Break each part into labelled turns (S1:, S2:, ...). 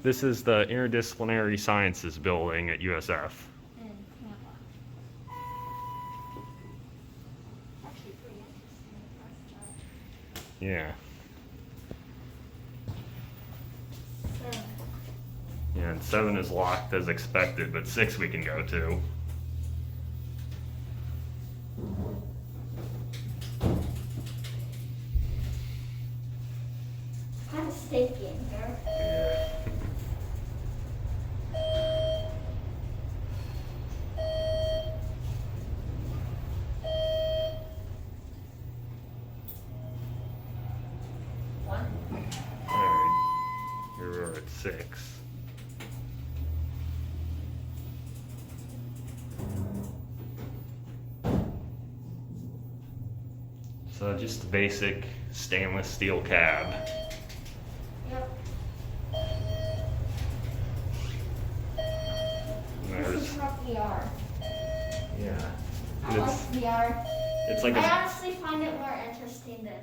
S1: This is the Interdisciplinary Sciences building at USF.
S2: In Tampa. Actually pretty interesting.
S1: Yeah.
S2: So,
S1: Yeah, and 7 is locked as expected, but 6 we can go to.
S2: kind of stinky in here.
S1: Yeah.
S2: One.
S1: Alright. Here we're at 6. So just a basic stainless steel cab.
S2: Yep.
S1: There's,
S2: ThyssenKrupp VR.
S1: yeah.
S2: I like VR.
S1: It's like
S2: I honestly find it more interesting than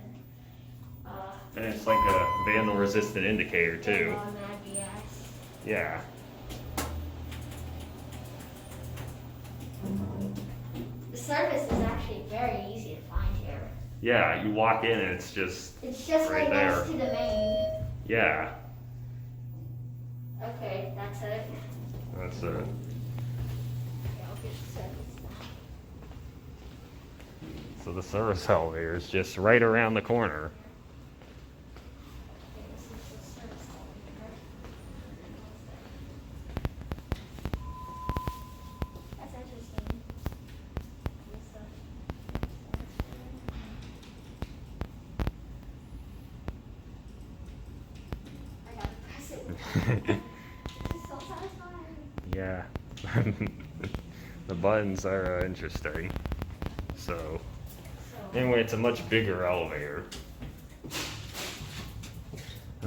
S1: and it's like a vandal resistant indicator too.
S2: Mad BS.
S1: Yeah.
S2: The service is actually very easy to find here.
S1: Yeah, you walk in and it's just
S2: Right
S1: right there.
S2: next to the main.
S1: Yeah.
S2: Okay, that's it.
S1: That's it.
S2: Yeah, I'll get the service now.
S1: So the service elevator is just right around the corner.
S2: Okay, this is the service elevator. That's interesting. I gotta press it. This is so satisfying.
S1: Yeah. The buttons are interesting. So anyway, it's a much bigger elevator. I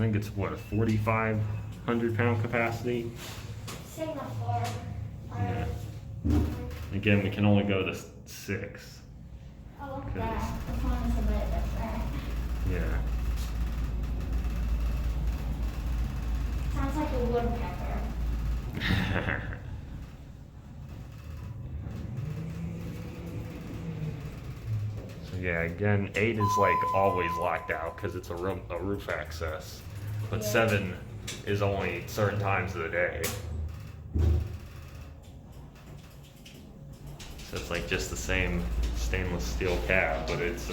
S1: think it's what, a 4,500 pound capacity?
S2: Sitting on the floor.
S1: Yeah. Again, we can only go to 6.
S2: Oh, look at that. The phone is a bit different.
S1: Yeah.
S2: Sounds like a woodpecker.
S1: So yeah, again, 8 is like always locked out because it's a roof access. But
S2: Yeah.
S1: 7 is only certain times of the day. So it's like just the same stainless steel cab, but it's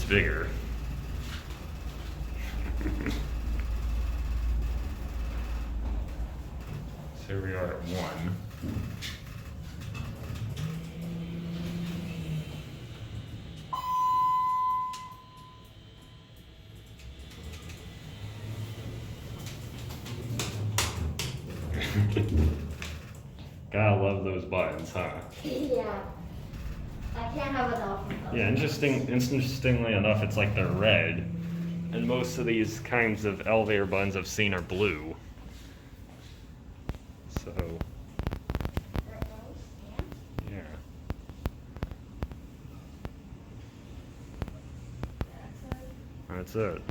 S1: bigger. So here we are at 1. Gotta love those buttons, huh?
S2: Yeah. I can't have enough of those.
S1: Yeah, interestingly enough, it's like they're red, and most of these kinds of elevator buttons I've seen are blue. So,
S2: There it goes. Yeah.
S1: yeah.
S2: That's it.
S1: That's it.